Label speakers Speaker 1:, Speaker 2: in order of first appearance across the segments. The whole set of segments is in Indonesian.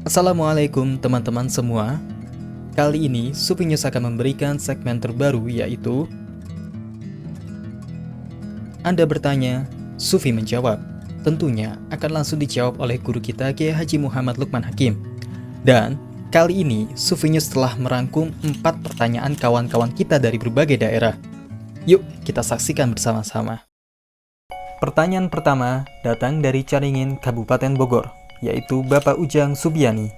Speaker 1: Assalamualaikum teman-teman semua. Kali ini Supi News akan memberikan segmen terbaru, yaitu Anda bertanya, Sufi menjawab. Tentunya akan langsung dijawab oleh guru kita Kiai Haji Muhammad Lukman Hakim. Dan kali ini Sufi News telah merangkum 4 pertanyaan kawan-kawan kita dari berbagai daerah. Yuk kita saksikan bersama-sama. Pertanyaan pertama datang dari Caringin, Kabupaten Bogor, yaitu Bapak Ujang Subiani.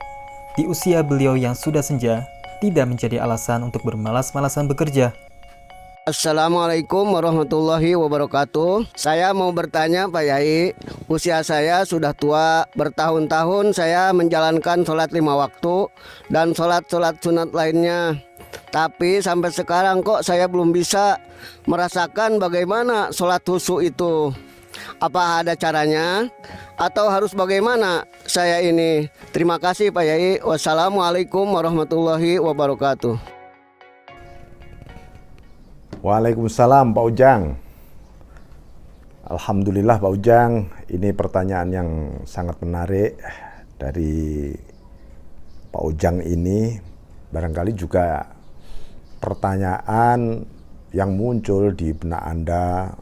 Speaker 1: Di usia beliau yang sudah senja, tidak menjadi alasan untuk bermalas-malasan bekerja.
Speaker 2: Assalamualaikum warahmatullahi wabarakatuh. Saya mau bertanya Pak Yai, usia saya sudah tua, bertahun-tahun saya menjalankan sholat 5 waktu dan sholat-sholat sunat lainnya. Tapi sampai sekarang kok saya belum bisa merasakan bagaimana sholat khusyuk itu. Apa ada caranya? Atau harus bagaimana saya ini? Terima kasih Pak Yai. Wassalamualaikum warahmatullahi wabarakatuh.
Speaker 3: Waalaikumsalam Pak Ujang. Alhamdulillah Pak Ujang, ini pertanyaan yang sangat menarik dari Pak Ujang ini. Barangkali juga pertanyaan yang muncul di benak Anda,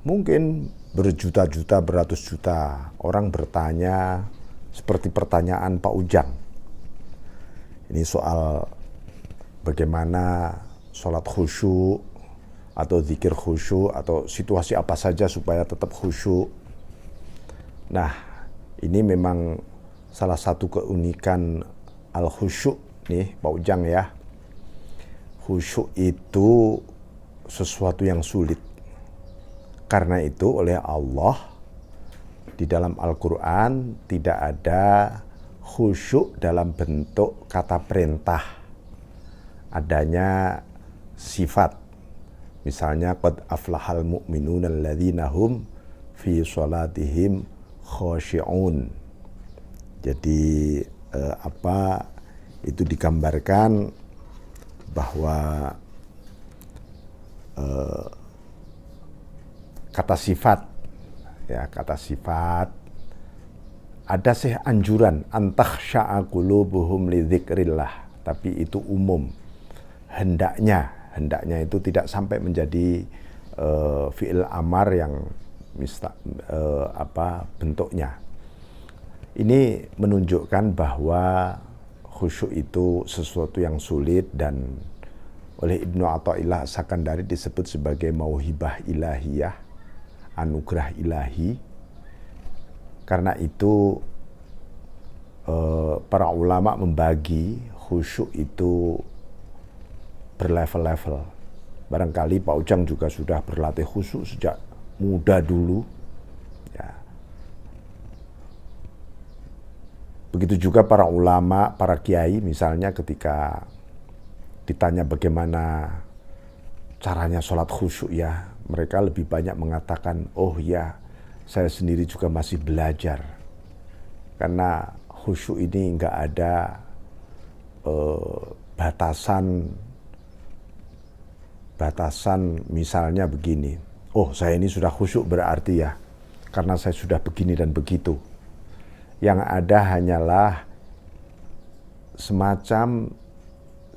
Speaker 3: mungkin berjuta-juta, beratus juta orang bertanya seperti pertanyaan Pak Ujang. Ini soal bagaimana sholat khusyuk atau zikir khusyuk atau situasi apa saja supaya tetap khusyuk. Nah, ini memang salah satu keunikan al-khusyuk nih Pak Ujang ya. Khusyuk itu sesuatu yang sulit. Karena itu oleh Allah di dalam Al-Quran tidak ada khusyuk dalam bentuk kata perintah. Adanya sifat. Misalnya qad aflahal mu'minuna alladzina hum fi sholatihim khashi'un. Jadi itu digambarkan bahwa kata sifat ada sih anjuran antakhsha'a qulubuhum li dzikrillah, tapi itu umum. Hendaknya itu tidak sampai menjadi fi'il amar yang bentuknya. Ini menunjukkan bahwa khusyuk itu sesuatu yang sulit, dan oleh Ibnu Athaillah As-Sakandari disebut sebagai mauhibah ilahiyah, anugerah ilahi. Karena itu para ulama membagi khusyuk itu berlevel-level. Barangkali Pak Ujang juga sudah berlatih khusyuk sejak muda dulu. Ya. Begitu juga para ulama, para kiai misalnya ketika ditanya bagaimana caranya sholat khusyuk ya, mereka lebih banyak mengatakan, oh ya, saya sendiri juga masih belajar. Karena khusyuk ini nggak ada batasan misalnya begini, oh saya ini sudah khusyuk berarti ya karena saya sudah begini dan begitu. Yang ada hanyalah semacam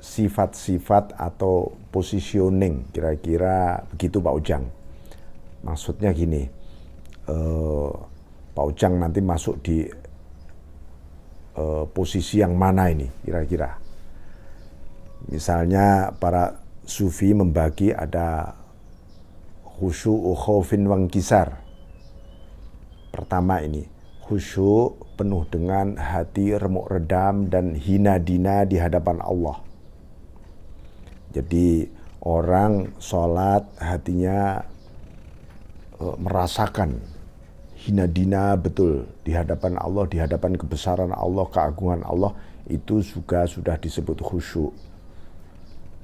Speaker 3: sifat-sifat atau positioning, kira-kira begitu Pak Ujang. Maksudnya gini, Pak Ujang nanti masuk di posisi yang mana ini kira-kira. Misalnya para Sufi membagi ada khusyuk, khaufin, wangkisar. Pertama ini, khusyuk penuh dengan hati remuk redam dan hina dina di hadapan Allah. Jadi orang sholat hatinya merasakan hina dina betul di hadapan Allah, di hadapan kebesaran Allah, keagungan Allah, itu juga sudah disebut khusyuk.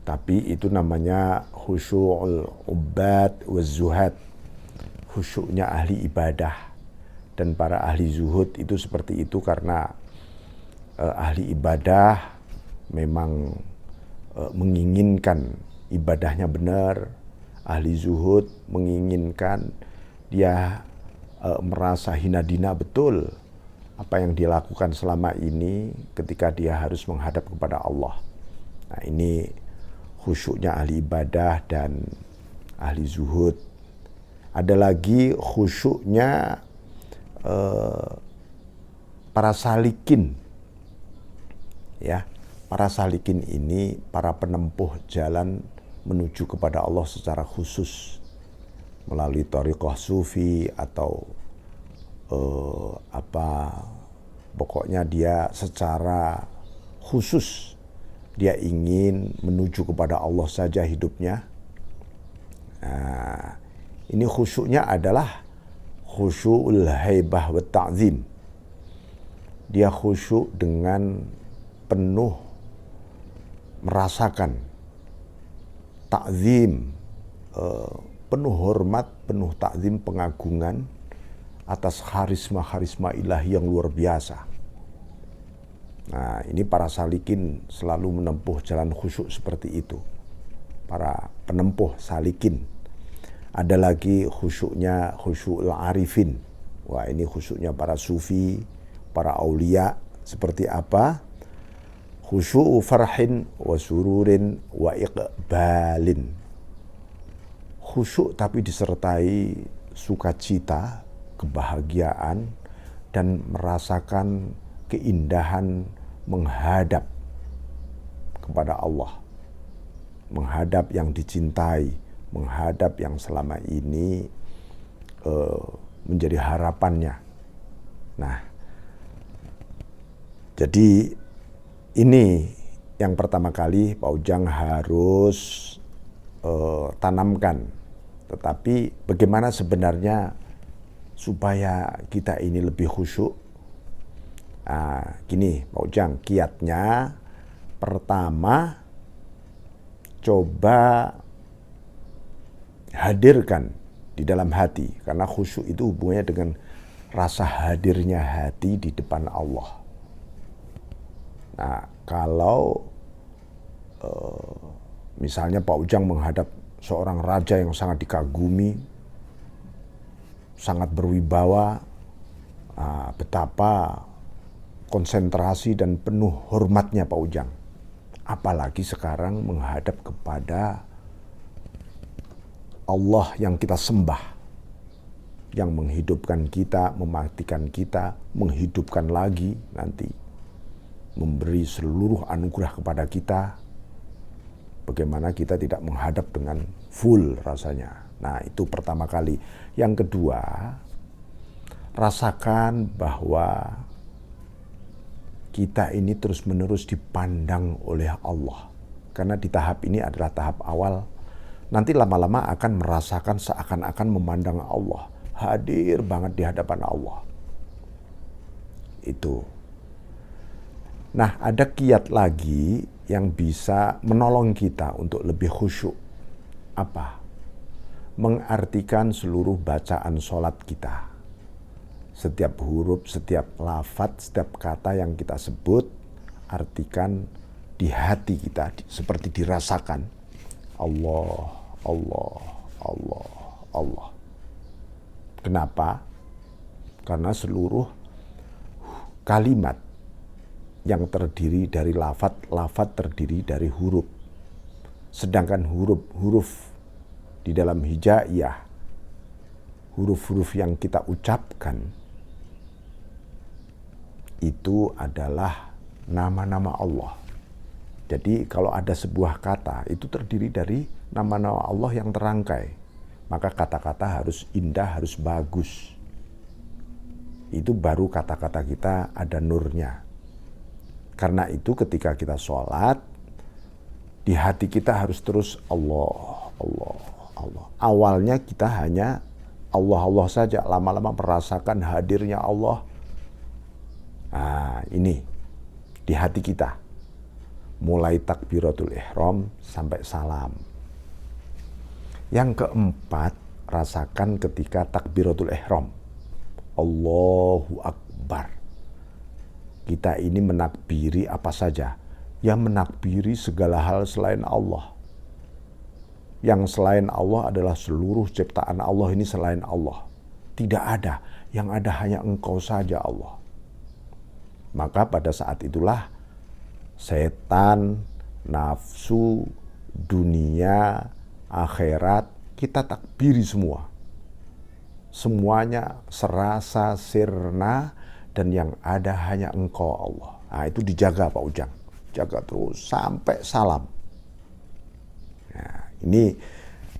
Speaker 3: Tapi itu namanya khusyu'ul ubad wa zuhad, khusyuknya ahli ibadah. Dan para ahli zuhud itu seperti itu karena ahli ibadah memang menginginkan ibadahnya benar. Ahli zuhud menginginkan dia merasa hina dina betul apa yang dia lakukan selama ini ketika dia harus menghadap kepada Allah. Nah, ini khusyuknya ahli ibadah dan ahli zuhud. Ada lagi khusyuknya para salikin. Ya, para salikin ini para penempuh jalan menuju kepada Allah secara khusus melalui thariqah sufi atau pokoknya dia secara khusus dia ingin menuju kepada Allah saja hidupnya. Nah, ini khusyuknya adalah khusyukul haibah wa ta'zim. Dia khusyuk dengan penuh merasakan ta'zim, penuh hormat, penuh ta'zim, pengagungan atas karisma-karisma ilahi yang luar biasa. Nah, ini para salikin selalu menempuh jalan khusyuk seperti itu. Para penempuh salikin. Ada lagi khusyuknya khusyukul arifin. Wah, ini khusyuknya para sufi, para aulia. Seperti apa? Khusyu'u farhin wa sururin wa iqbalin. Khusyuk tapi disertai sukacita, kebahagiaan, dan merasakan keindahan menghadap kepada Allah. Menghadap yang dicintai, menghadap yang selama ini menjadi harapannya. Nah, jadi ini yang pertama kali Pak Ujang harus tanamkan. Tetapi bagaimana sebenarnya supaya kita ini lebih khusyuk? Gini Pak Ujang, kiatnya pertama coba hadirkan di dalam hati, karena khusyuk itu hubungannya dengan rasa hadirnya hati di depan Allah. Nah, kalau misalnya Pak Ujang menghadap seorang raja yang sangat dikagumi, sangat berwibawa, betapa konsentrasi dan penuh hormatnya Pak Ujang. Apalagi sekarang menghadap kepada Allah yang kita sembah, yang menghidupkan kita, mematikan kita, menghidupkan lagi nanti, memberi seluruh anugerah kepada kita. Bagaimana kita tidak menghadap dengan full rasanya. Nah, itu pertama kali. Yang kedua, rasakan bahwa kita ini terus-menerus dipandang oleh Allah. Karena di tahap ini adalah tahap awal. Nanti lama-lama akan merasakan seakan-akan memandang Allah. Hadir banget di hadapan Allah. Itu. Nah, ada kiat lagi yang bisa menolong kita untuk lebih khusyuk. Apa? Mengartikan seluruh bacaan sholat kita. Setiap huruf, setiap lafadz, setiap kata yang kita sebut, artikan di hati kita, seperti dirasakan. Allah, Allah, Allah, Allah. Kenapa? Karena seluruh kalimat yang terdiri dari lafadz terdiri dari huruf. Sedangkan huruf di dalam hijaiyah, huruf-huruf yang kita ucapkan, itu adalah nama-nama Allah. Jadi kalau ada sebuah kata, itu terdiri dari nama-nama Allah yang terangkai. Maka kata-kata harus indah, harus bagus. Itu baru kata-kata kita ada nurnya. Karena itu ketika kita sholat, di hati kita harus terus Allah, Allah, Allah. Awalnya kita hanya Allah, Allah saja. Lama-lama merasakan hadirnya Allah. Nah, ini di hati kita. Mulai takbiratul ihram sampai salam. Yang keempat, rasakan ketika takbiratul ihram. Allahu Akbar. Kita ini menakbiri apa saja. Ya, menakbiri segala hal selain Allah. Yang selain Allah adalah seluruh ciptaan Allah ini selain Allah. Tidak ada. Yang ada hanya Engkau saja Allah. Maka pada saat itulah setan, nafsu, dunia, akhirat kita takbiri semua. Semuanya serasa sirna dan yang ada hanya Engkau Allah. Nah, itu dijaga Pak Ujang. Jaga terus sampai salam. Nah, ini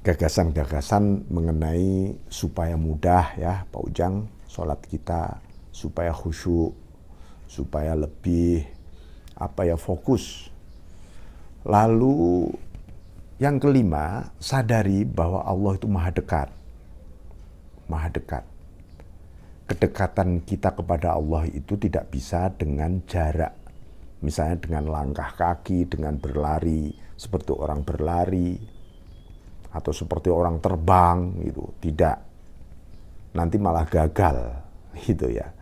Speaker 3: gagasan-gagasan mengenai supaya mudah ya Pak Ujang sholat kita, supaya khusyuk, supaya lebih fokus. Lalu yang kelima, sadari bahwa Allah itu maha dekat. Maha dekat. Kedekatan kita kepada Allah itu tidak bisa dengan jarak. Misalnya dengan langkah kaki, dengan berlari, seperti orang berlari, atau seperti orang terbang gitu. Tidak. Nanti malah gagal gitu ya.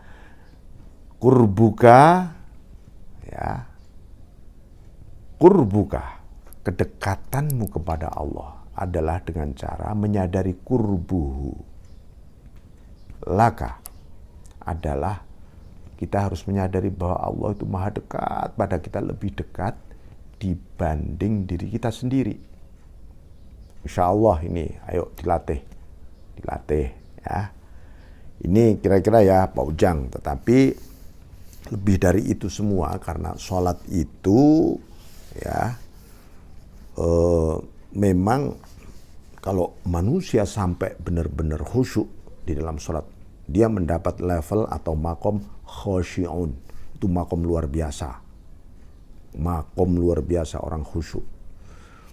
Speaker 3: Kurbuka ya. Kurbuka, kedekatanmu kepada Allah adalah dengan cara menyadari kurbuhu. Laka adalah kita harus menyadari bahwa Allah itu maha dekat pada kita, lebih dekat dibanding diri kita sendiri. Insya Allah ini, ayo dilatih ya. Ini kira-kira ya Pak Ujang, tetapi lebih dari itu semua karena sholat itu ya memang kalau manusia sampai benar-benar khusyuk di dalam sholat, dia mendapat level atau makom khosyi'un. Itu makom luar biasa. Makom luar biasa orang khusyuk.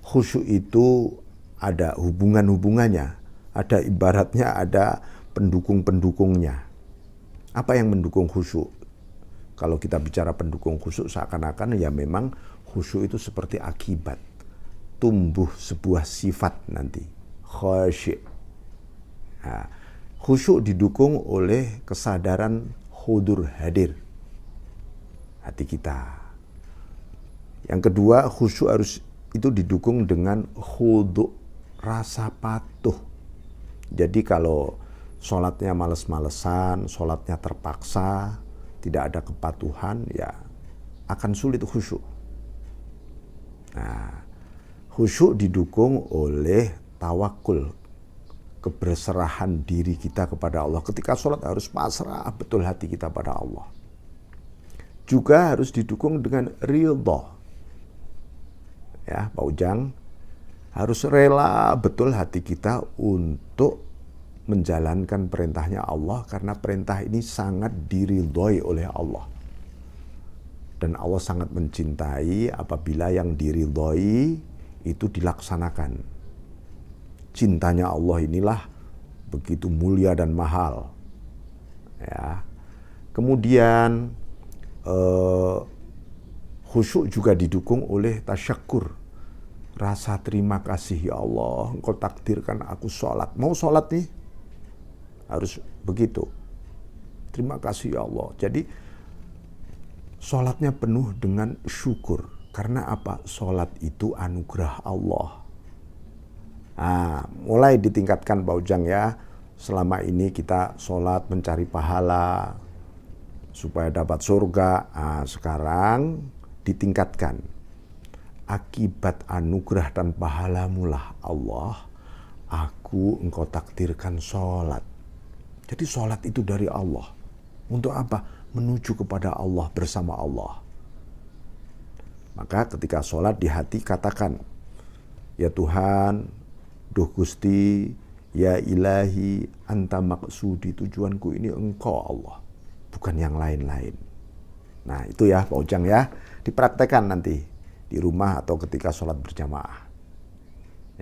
Speaker 3: Khusyuk itu ada hubungan-hubungannya. Ada ibaratnya ada pendukung-pendukungnya. Apa yang mendukung khusyuk? Kalau kita bicara pendukung khusyuk seakan-akan ya memang khusyuk itu seperti akibat. Tumbuh sebuah sifat nanti. Khosyi'. Nah, khusyuk didukung oleh kesadaran hudur hadir hati kita. Yang kedua, khusyuk harus itu didukung dengan khudu', rasa patuh. Jadi kalau sholatnya males-malesan, sholatnya terpaksa, tidak ada kepatuhan, ya akan sulit khusyuk. Nah, khusyuk didukung oleh tawakul, keberserahan diri kita kepada Allah. Ketika sholat harus pasrah betul hati kita pada Allah. Juga harus didukung dengan ridha. Ya, Pak Ujang, harus rela betul hati kita untuk menjalankan perintahnya Allah, karena perintah ini sangat diridhoi oleh Allah. Dan Allah sangat mencintai apabila yang diridhoi itu dilaksanakan. Cintanya Allah inilah begitu mulia dan mahal. Ya. Kemudian khusyuk juga didukung oleh tasyakur. Rasa terima kasih, ya Allah, Engkau takdirkan aku sholat. Mau sholat nih? Harus begitu. Terima kasih ya Allah. Jadi sholatnya penuh dengan syukur. Karena apa? Sholat itu anugerah Allah. Nah, mulai ditingkatkan Pak Ujang ya. Selama ini kita sholat mencari pahala supaya dapat surga. Nah, sekarang ditingkatkan. Akibat anugerah dan pahalamulah Allah, Engkau takdirkan sholat. Jadi sholat itu dari Allah. Untuk apa? Menuju kepada Allah, bersama Allah. Maka ketika sholat di hati katakan, ya Tuhan, duh Gusti, ya Ilahi, anta maksudi, tujuanku ini Engkau Allah, bukan yang lain-lain. Nah itu ya Pak Ujang ya, dipraktekkan nanti di rumah atau ketika sholat berjamaah.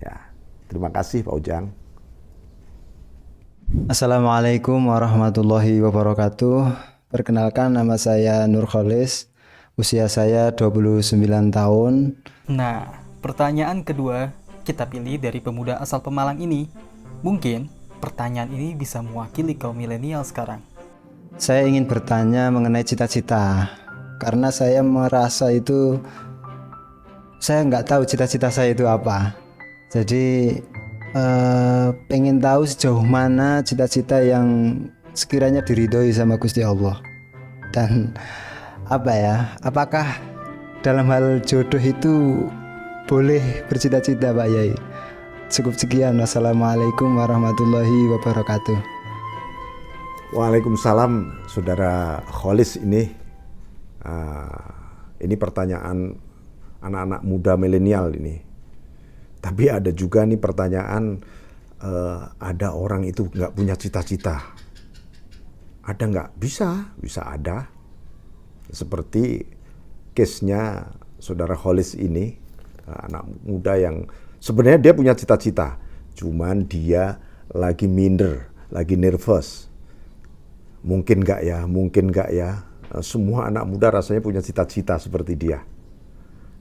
Speaker 3: Ya, terima kasih Pak Ujang.
Speaker 4: Assalamualaikum warahmatullahi wabarakatuh. Perkenalkan, nama saya Nur Kholis. Usia saya 29 tahun.
Speaker 1: Nah, pertanyaan kedua kita pilih dari pemuda asal Pemalang ini. Mungkin pertanyaan ini bisa mewakili kaum milenial sekarang.
Speaker 4: Saya ingin bertanya mengenai cita-cita. Karena saya merasa itu, saya nggak tahu cita-cita saya itu apa. Jadi pengen tahu sejauh mana cita-cita yang sekiranya diridhoi sama Gusti Allah. Dan apa ya? Apakah dalam hal jodoh itu boleh bercita-cita Pak Yai? Cukup sekian. Wassalamualaikum warahmatullahi wabarakatuh.
Speaker 3: Waalaikumsalam, Saudara Kholis ini. Ini pertanyaan anak-anak muda milenial ini. Tapi ada juga nih pertanyaan, ada orang itu nggak punya cita-cita. Ada nggak? Bisa ada. Seperti case-nya Saudara Kholis ini, anak muda yang sebenarnya dia punya cita-cita, cuman dia lagi minder, lagi nervous. Mungkin nggak ya. Semua anak muda rasanya punya cita-cita seperti dia.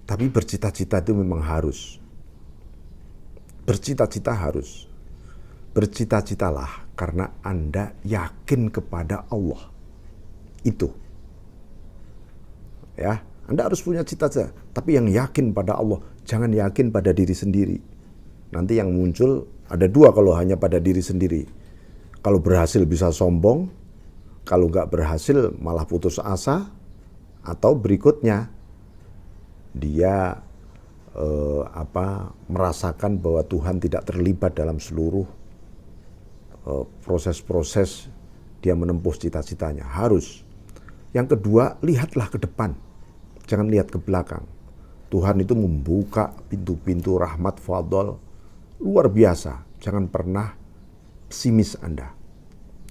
Speaker 3: Tapi bercita-cita itu memang harus. Bercita-cita harus. Bercita-citalah karena Anda yakin kepada Allah. Itu. Ya, Anda harus punya cita-cita, tapi yang yakin pada Allah, jangan yakin pada diri sendiri. Nanti yang muncul ada dua kalau hanya pada diri sendiri. Kalau berhasil bisa sombong, kalau nggak berhasil malah putus asa, atau berikutnya dia merasakan bahwa Tuhan tidak terlibat dalam seluruh proses-proses dia menempuh cita-citanya. Harus. Yang kedua, lihatlah ke depan. Jangan lihat ke belakang. Tuhan itu membuka pintu-pintu rahmat fadl luar biasa. Jangan pernah pesimis Anda.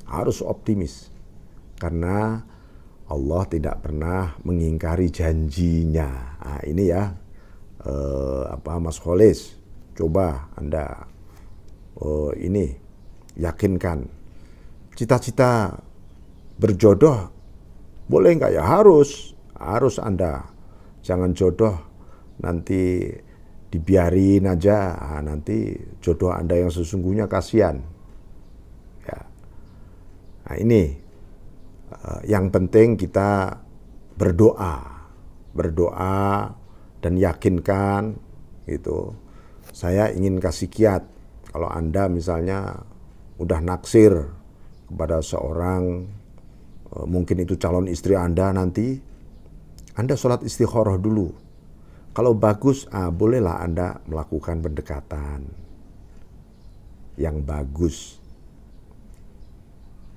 Speaker 3: Harus optimis. Karena Allah tidak pernah mengingkari janjinya. Nah, ini ya, Mas Kholis, coba Anda ini yakinkan. Cita-cita berjodoh boleh nggak ya? Harus Anda. Jangan jodoh nanti dibiarin aja, nanti jodoh Anda yang sesungguhnya kasihan. Ya. Nah ini, yang penting kita berdoa dan yakinkan gitu. Saya ingin kasih kiat, kalau Anda misalnya udah naksir kepada seorang, mungkin itu calon istri Anda nanti, Anda sholat istikharah dulu. Kalau bagus, bolehlah Anda melakukan pendekatan yang bagus.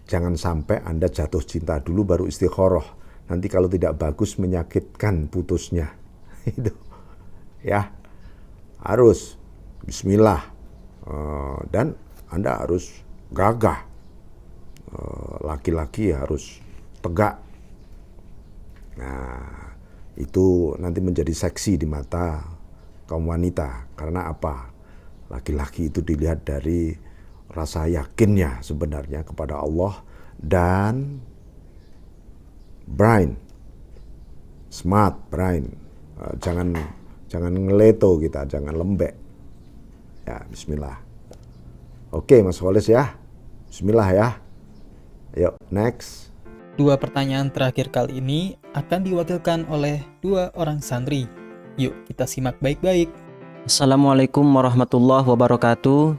Speaker 3: Jangan sampai Anda jatuh cinta dulu baru istikharah. Nanti kalau tidak bagus menyakitkan putusnya. Itu ya, harus bismillah. Dan Anda harus gagah. Laki-laki harus tegak. Nah, itu nanti menjadi seksi di mata kaum wanita. Karena apa? Laki-laki itu dilihat dari rasa yakinnya sebenarnya kepada Allah dan brain, smart brain. Jangan ngeleto kita, jangan lembek. Ya, bismillah. Oke, Mas Kholis ya. Bismillah ya. Yuk, next.
Speaker 1: Dua pertanyaan terakhir kali ini akan diwakilkan oleh dua orang santri. Yuk kita simak baik-baik.
Speaker 5: Assalamualaikum warahmatullahi wabarakatuh.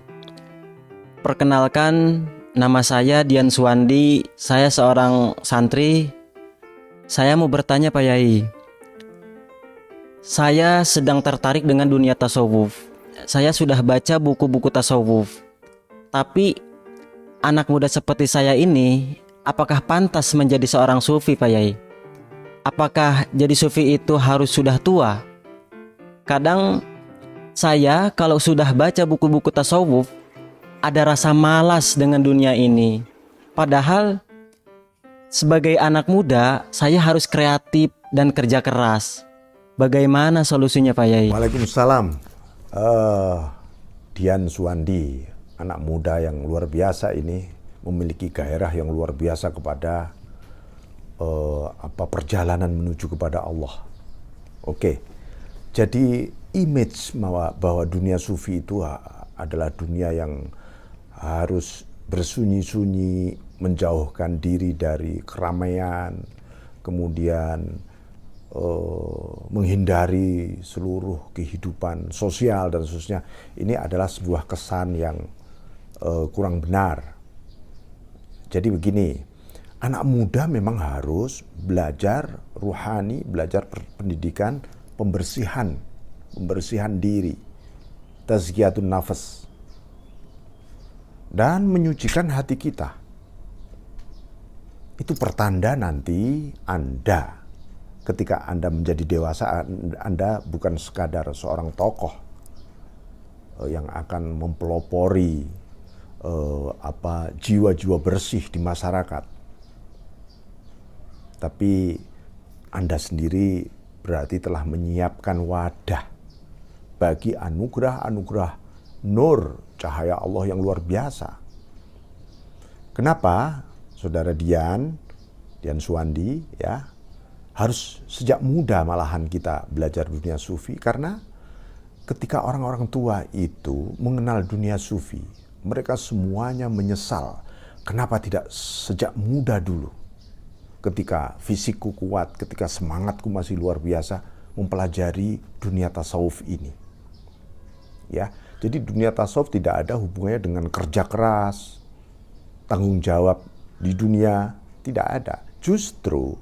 Speaker 5: Perkenalkan, nama saya Dian Suwandi. Saya seorang santri. Saya mau bertanya Pak Yai. Saya sedang tertarik dengan dunia tasawuf. Saya sudah baca buku-buku tasawuf. Tapi anak muda seperti saya ini, apakah pantas menjadi seorang sufi Pak Yai? Apakah jadi sufi itu harus sudah tua? Kadang saya kalau sudah baca buku-buku tasawuf, ada rasa malas dengan dunia ini. Padahal sebagai anak muda, saya harus kreatif dan kerja keras. Bagaimana solusinya Pak Yai?
Speaker 3: Waalaikumsalam. Dian Suwandi, anak muda yang luar biasa ini, memiliki gairah yang luar biasa kepada perjalanan menuju kepada Allah. Oke. Jadi image bahwa dunia sufi itu adalah dunia yang harus bersunyi-sunyi, menjauhkan diri dari keramaian, kemudian menghindari seluruh kehidupan sosial dan seterusnya. Ini adalah sebuah kesan yang kurang benar. Jadi begini, anak muda memang harus belajar ruhani, belajar pendidikan, pembersihan diri, tazkiyatun nafas, dan menyucikan hati kita. Itu pertanda nanti Anda, ketika Anda menjadi dewasa, Anda bukan sekadar seorang tokoh yang akan mempelopori jiwa-jiwa bersih di masyarakat. Tapi Anda sendiri berarti telah menyiapkan wadah bagi anugerah-anugerah nur cahaya Allah yang luar biasa. Kenapa Saudara Dian Suwandi ya, harus sejak muda malahan kita belajar dunia sufi? Karena ketika orang-orang tua itu mengenal dunia sufi, mereka semuanya menyesal kenapa tidak sejak muda dulu, ketika fisikku kuat, ketika semangatku masih luar biasa mempelajari dunia tasawuf ini. Ya, jadi dunia tasawuf tidak ada hubungannya dengan kerja keras, tanggung jawab di dunia, tidak ada. Justru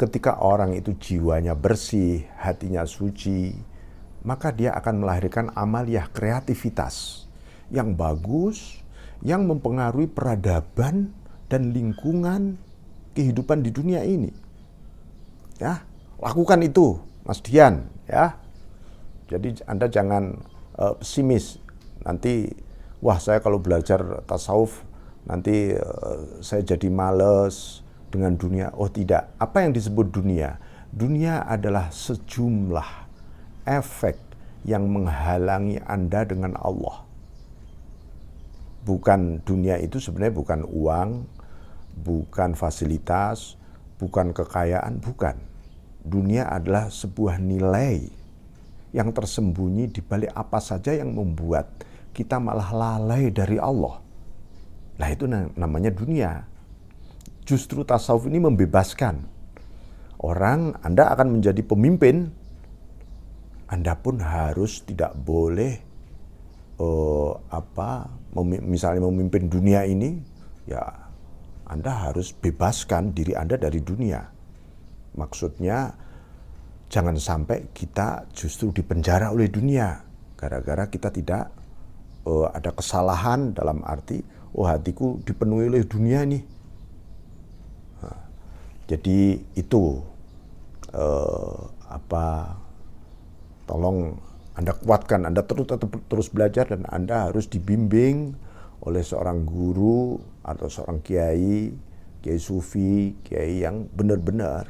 Speaker 3: ketika orang itu jiwanya bersih, hatinya suci, maka dia akan melahirkan amaliyah kreativitas yang bagus, yang mempengaruhi peradaban dan lingkungan kehidupan di dunia ini. Ya, lakukan itu, Mas Dian, ya. Jadi Anda jangan pesimis. Nanti, wah saya kalau belajar tasawuf nanti saya jadi males dengan dunia. Oh tidak, apa yang disebut dunia? Dunia adalah sejumlah efek yang menghalangi Anda dengan Allah. Bukan, dunia itu sebenarnya bukan uang, bukan fasilitas, bukan kekayaan, bukan. Dunia adalah sebuah nilai yang tersembunyi di balik apa saja yang membuat kita malah lalai dari Allah. Nah itu namanya dunia. Justru tasawuf ini membebaskan orang. Anda akan menjadi pemimpin, Anda pun harus tidak boleh misalnya memimpin dunia ini, ya Anda harus bebaskan diri Anda dari dunia. Maksudnya jangan sampai kita justru dipenjara oleh dunia gara-gara kita tidak ada kesalahan dalam arti, oh hatiku dipenuhi oleh dunia nih. Nah, jadi itu tolong Anda kuatkan, Anda terus belajar, dan Anda harus dibimbing oleh seorang guru atau seorang kiai sufi, kiai yang benar-benar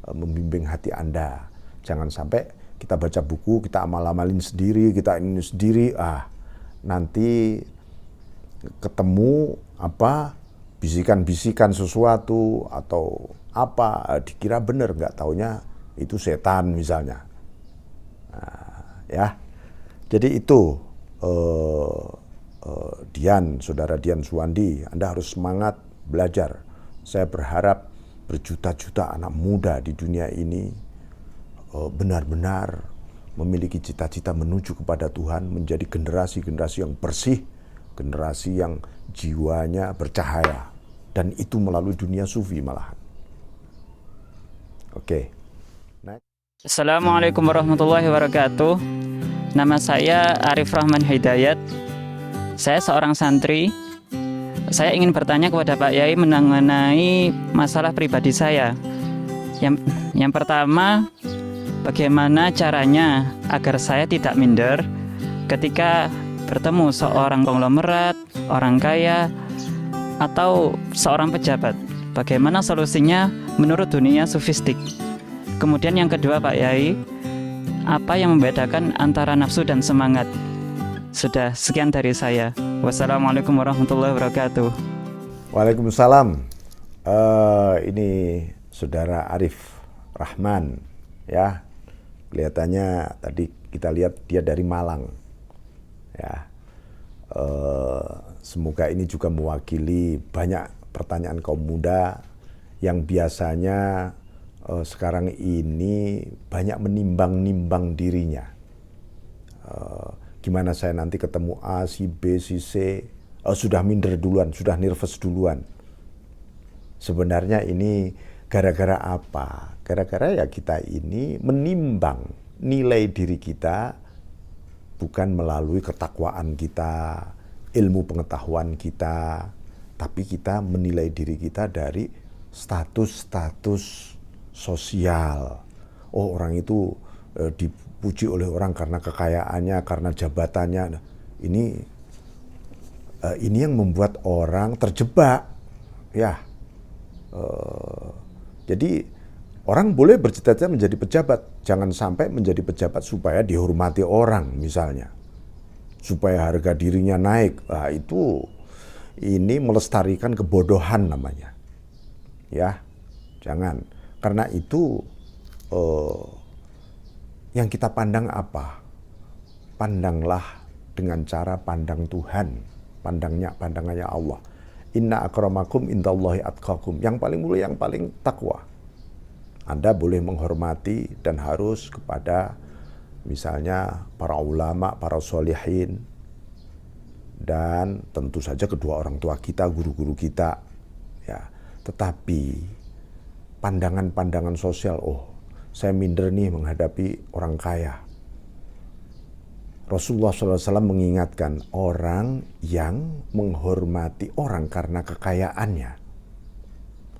Speaker 3: membimbing hati Anda. Jangan sampai kita baca buku, kita amal-amalin sendiri, kita ini sendiri, nanti ketemu bisikan-bisikan sesuatu atau dikira benar, nggak taunya itu setan misalnya. Ya, jadi itu Saudara Dian Suwandi, Anda harus semangat belajar. Saya berharap berjuta-juta anak muda di dunia ini benar-benar memiliki cita-cita menuju kepada Tuhan, menjadi generasi-generasi yang bersih, generasi yang jiwanya bercahaya, dan itu melalui dunia sufi malahan. Oke.
Speaker 6: Assalamualaikum warahmatullahi wabarakatuh. Nama saya Arif Rahman Hidayat. Saya seorang santri. Saya ingin bertanya kepada Pak Yai mengenai masalah pribadi saya. Yang pertama, bagaimana caranya agar saya tidak minder ketika bertemu seorang konglomerat, orang kaya, atau seorang pejabat? Bagaimana solusinya menurut dunia sufistik? Kemudian yang kedua Pak Yai, apa yang membedakan antara nafsu dan semangat? Sudah, sekian dari saya. Wassalamualaikum warahmatullahi wabarakatuh.
Speaker 3: Waalaikumsalam. Ini Saudara Arif Rahman, ya. Kelihatannya tadi kita lihat dia dari Malang, ya. Semoga ini juga mewakili banyak pertanyaan kaum muda yang biasanya sekarang ini banyak menimbang-nimbang dirinya. Gimana saya nanti ketemu A, si B, si C, sudah minder duluan, sudah nervous duluan. Sebenarnya ini gara-gara apa? Gara-gara ya kita ini menimbang nilai diri kita bukan melalui ketakwaan kita, ilmu pengetahuan kita, tapi kita menilai diri kita dari status-status sosial. Oh, orang itu dipuji oleh orang karena kekayaannya, karena jabatannya. Ini yang membuat orang terjebak, ya. Jadi orang boleh bercita-cita menjadi pejabat, jangan sampai menjadi pejabat supaya dihormati orang misalnya, supaya harga dirinya naik. Nah, ini melestarikan kebodohan namanya, ya. Jangan, karena itu yang kita pandang apa? Pandanglah dengan cara pandang Tuhan, pandangannya Allah. Inna akramakum indallahi atqakum. Yang paling mulia, yang paling takwa. Anda boleh menghormati dan harus kepada misalnya para ulama, para sholihin, dan tentu saja kedua orang tua kita, guru-guru kita. Ya, tetapi pandangan-pandangan sosial, oh saya minder nih menghadapi orang kaya. Rasulullah SAW mengingatkan orang yang menghormati orang karena kekayaannya.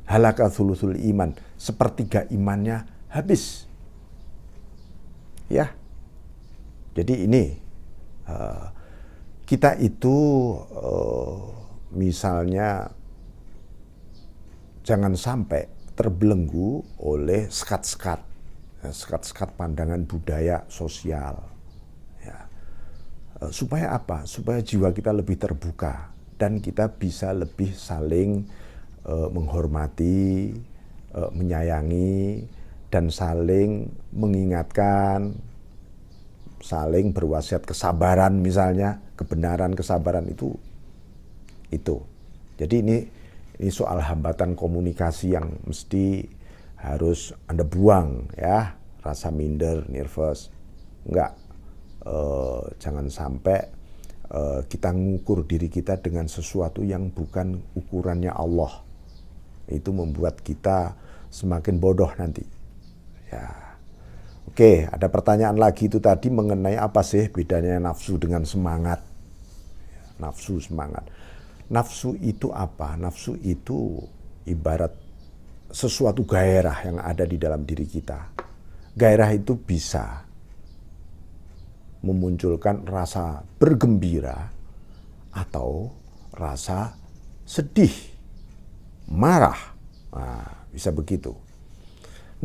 Speaker 3: Halaka thuluthul iman, sepertiga imannya habis. Ya, jadi ini kita itu misalnya jangan sampai terbelenggu oleh sekat-sekat pandangan budaya sosial. Supaya apa? Supaya jiwa kita lebih terbuka dan kita bisa lebih saling menghormati, menyayangi, dan saling mengingatkan, saling berwasiat kesabaran misalnya, kebenaran, kesabaran itu. Jadi ini soal hambatan komunikasi yang mesti harus Anda buang, ya, rasa minder, nervous, enggak. Jangan sampai kita mengukur diri kita dengan sesuatu yang bukan ukurannya Allah. Itu membuat kita semakin bodoh nanti. Ya. Oke, ada pertanyaan lagi itu tadi mengenai apa sih bedanya nafsu dengan semangat. Nafsu, semangat. Nafsu itu apa? Nafsu itu ibarat sesuatu gairah yang ada di dalam diri kita. Gairah itu bisa memunculkan rasa bergembira atau rasa sedih, marah. Nah, bisa begitu.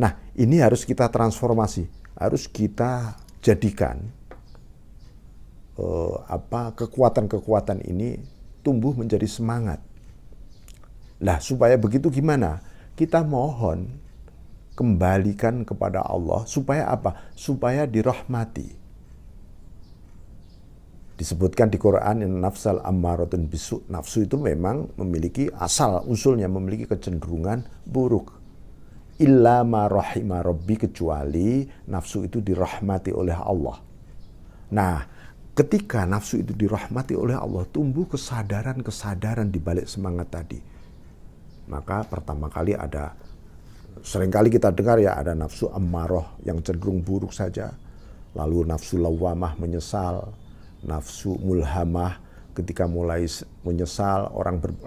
Speaker 3: Nah, ini harus kita transformasi, harus kita jadikan kekuatan-kekuatan ini tumbuh menjadi semangat. Lah, supaya begitu gimana? Kita mohon kembalikan kepada Allah supaya apa? Supaya dirahmati. Disebutkan di Quran, nafsal ammaratun bisu. Nafsu itu memang memiliki asal usulnya memiliki kecenderungan buruk. Illa ma rahima rabbi, kecuali nafsu itu dirahmati oleh Allah. Nah, ketika nafsu itu dirahmati oleh Allah, tumbuh kesadaran di balik semangat tadi. Maka pertama kali seringkali kita dengar ya, ada nafsu ammarah yang cenderung buruk saja. Lalu nafsu lawamah, menyesal. Nafsu mulhamah, ketika mulai menyesal,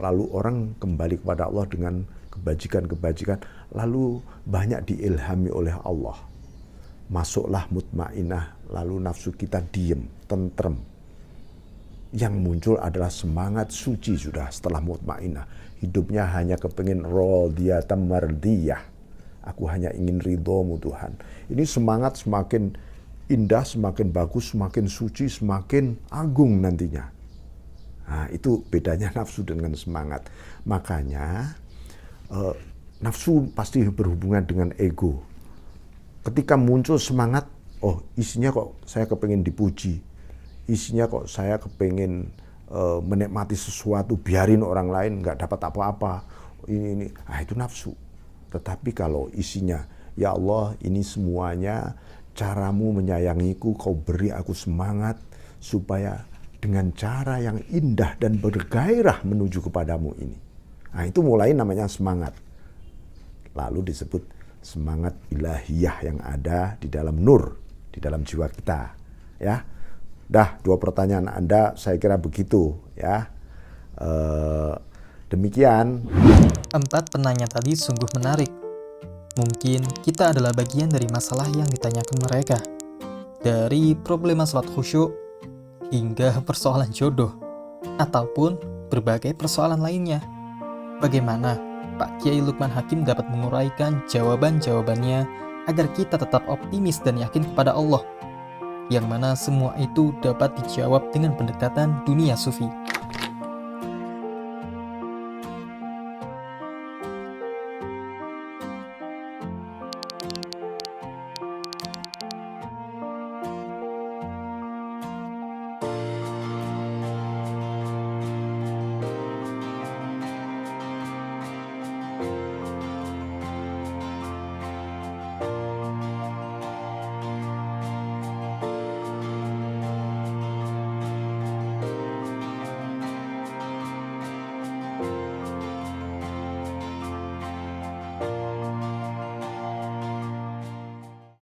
Speaker 3: lalu orang kembali kepada Allah dengan kebajikan-kebajikan, lalu banyak diilhami oleh Allah. Masuklah mutmainah, lalu nafsu kita diem, tentrem. Yang muncul adalah semangat suci sudah setelah mutmainah. Hidupnya hanya kepingin radiyatan mardiyah. Aku hanya ingin ridhomu Tuhan. Ini semangat semakin indah, semakin bagus, semakin suci, semakin agung nantinya. Nah, itu bedanya nafsu dengan semangat. Makanya nafsu pasti berhubungan dengan ego. Ketika muncul semangat, oh isinya kok saya kepingin dipuji, isinya kok saya kepingin menikmati sesuatu, biarin orang lain nggak dapat apa-apa. Ini, itu nafsu. Tetapi kalau isinya, ya Allah, ini semuanya caramu menyayangiku, kau beri aku semangat supaya dengan cara yang indah dan bergairah menuju kepadamu ini. Nah, itu mulai namanya semangat. lalu disebut semangat ilahiyah yang ada di dalam nur, di dalam jiwa kita. Ya, dah 2 pertanyaan Anda saya kira begitu ya. Demikian.
Speaker 1: 4 penanya tadi sungguh menarik. Mungkin kita adalah bagian dari masalah yang ditanyakan mereka. Dari problema salat khusyuk hingga persoalan jodoh, ataupun berbagai persoalan lainnya. Bagaimana Pak Kiai Lukman Hakim dapat menguraikan jawaban-jawabannya agar kita tetap optimis dan yakin kepada Allah, yang mana semua itu dapat dijawab dengan pendekatan dunia sufi.